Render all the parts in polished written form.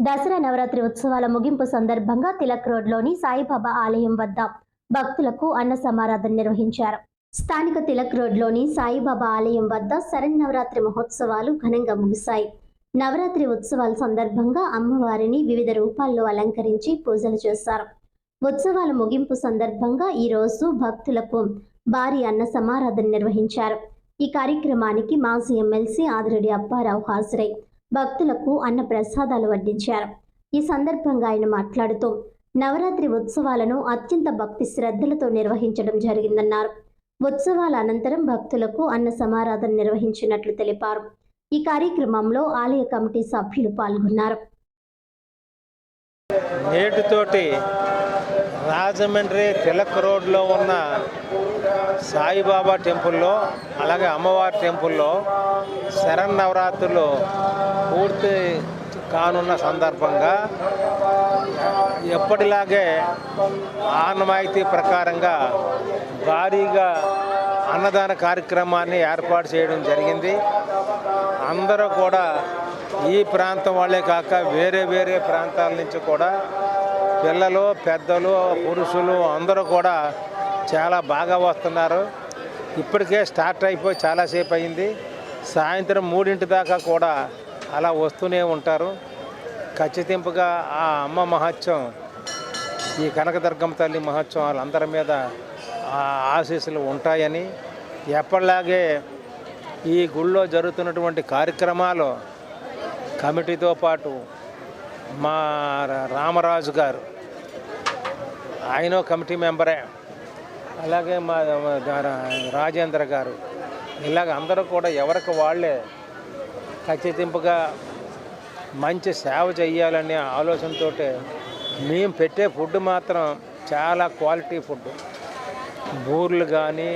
దసరా నవరాత్రి ఉత్సవాల ముగింపు సందర్భంగా తిలక్ రోడ్లోని సాయిబాబా ఆలయం వద్ద భక్తులకు అన్న సమారాధన నిర్వహించారు. స్థానిక తిలక్ రోడ్లోని సాయిబాబా ఆలయం వద్ద శరన్నవరాత్రి మహోత్సవాలు ఘనంగా ముగిశాయి. నవరాత్రి ఉత్సవాల సందర్భంగా అమ్మవారిని వివిధ రూపాల్లో అలంకరించి పూజలు చేశారు. ఉత్సవాల ముగింపు సందర్భంగా ఈరోజు భక్తులకు భారీ అన్న సమారాధన నిర్వహించారు. ఈ కార్యక్రమానికి మాజీ ఎమ్మెల్సీ ఆదిరెడ్డి అప్పారావు హాజరై భక్తులకు అన్న ప్రసాదాలు వడ్డించారు. ఈ సందర్భంగా ఆయన మాట్లాడుతూ నవరాత్రి ఉత్సవాలను అత్యంత భక్తి శ్రద్ధలతో నిర్వహించడం జరిగిందన్నారు. ఉత్సవాల అనంతరం భక్తులకు అన్న సమారాధన నిర్వహించినట్లు తెలిపారు. ఈ కార్యక్రమంలో ఆలయ కమిటీ సభ్యులు పాల్గొన్నారు. నేటితోటి రాజమండ్రి తిలక్ రోడ్లో ఉన్న సాయిబాబా టెంపుల్లో అలాగే అమ్మవారి టెంపుల్లో శరన్నవరాత్రులు పూర్తి కానున్న సందర్భంగా ఎప్పటిలాగే ఆనవాయితీ ప్రకారంగా భారీగా అన్నదాన కార్యక్రమాన్ని ఏర్పాటు చేయడం జరిగింది. అందరూ కూడా ఈ ప్రాంతం వాళ్ళే కాక వేరే వేరే ప్రాంతాల నుంచి కూడా పిల్లలు, పెద్దలు, పురుషులు అందరూ కూడా చాలా బాగా వస్తున్నారు. ఇప్పటికే స్టార్ట్ అయిపోయి చాలాసేపు అయింది. సాయంత్రం 3 దాకా కూడా అలా వస్తూనే ఉంటారు. ఖచ్చితంగా ఆ అమ్మ మహత్యం, ఈ కనకదుర్గమ్మ తల్లి మహత్యం వాళ్ళందరి మీద ఆశీస్సులు ఉంటాయని, ఎప్పటిలాగే ఈ గుళ్ళో జరుగుతున్నటువంటి కార్యక్రమాలు కమిటీతో పాటు మా రామరాజు గారు, ఆయన కమిటీ మెంబరే, అలాగే మా రాజేంద్ర గారు, ఇలాగ అందరూ కూడా ఎవరికి వాళ్ళే ఖచ్చితంగా మంచి సేవ చేయాలనే ఆలోచనతో మేము పెట్టే ఫుడ్ మాత్రం చాలా క్వాలిటీ ఫుడ్. బూర్లు కానీ,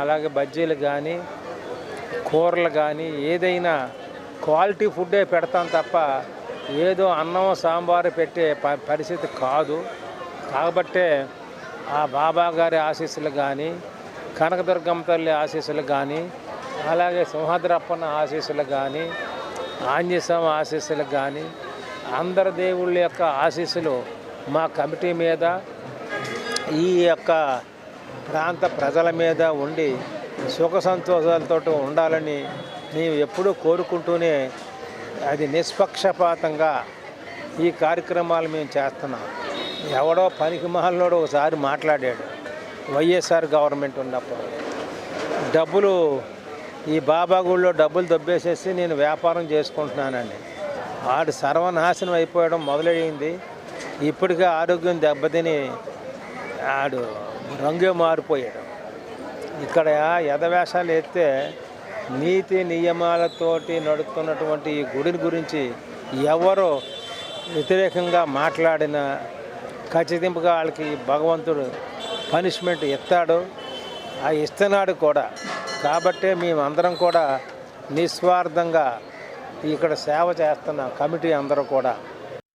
అలాగే బజ్జీలు కానీ, కూరలు కానీ ఏదైనా క్వాలిటీ ఫుడ్డే పెడతాం తప్ప ఏదో అన్నం సాంబారు పెట్టే పరిస్థితి కాదు. కాబట్టే ఆ బాబా గారి ఆశీస్సులు కానీ, కనకదుర్గమ్మ తల్లి ఆశీస్సులు కానీ, అలాగే సింహాద్రప్పన్న ఆశీస్సులు కానీ, ఆంజనేయస్వామి ఆశీస్సులు కానీ, అందరి దేవుళ్ళ యొక్క ఆశీస్సులు మా కమిటీ మీద, ఈ యొక్క ప్రాంత ప్రజల మీద ఉండి సుఖ సంతోషాలతో ఉండాలని మేము ఎప్పుడూ కోరుకుంటూనే అది నిష్పక్షపాతంగా ఈ కార్యక్రమాలు మేము చేస్తున్నాం. ఎవడో పనికి మహల్లోడు ఒకసారి మాట్లాడాడు, వైఎస్ఆర్ గవర్నమెంట్ ఉన్నప్పుడు డబ్బులు ఈ బాబా గుళ్ళో డబ్బులు దొబ్బేసేసి నేను వ్యాపారం చేసుకుంటున్నానండి. ఆడు సర్వనాశనం అయిపోవడం మొదలయ్యింది. ఇప్పటికే ఆరోగ్యం దెబ్బతిని ఆడు రంగే మారిపోయాడు. ఇక్కడ యథవేషాలు ఎత్తే నీతి నియమాలతోటి నడుస్తున్నటువంటి ఈ గుడిని గురించి ఎవరో వ్యతిరేకంగా మాట్లాడినా ఖచ్చితంగా వాళ్ళకి భగవంతుడు పనిష్మెంట్ ఇస్తాడు, ఇస్తున్నాడు కూడా. కాబట్టే మేమందరం కూడా నిస్వార్థంగా ఇక్కడ సేవ చేస్తున్నాం, కమిటీ అందరూ కూడా.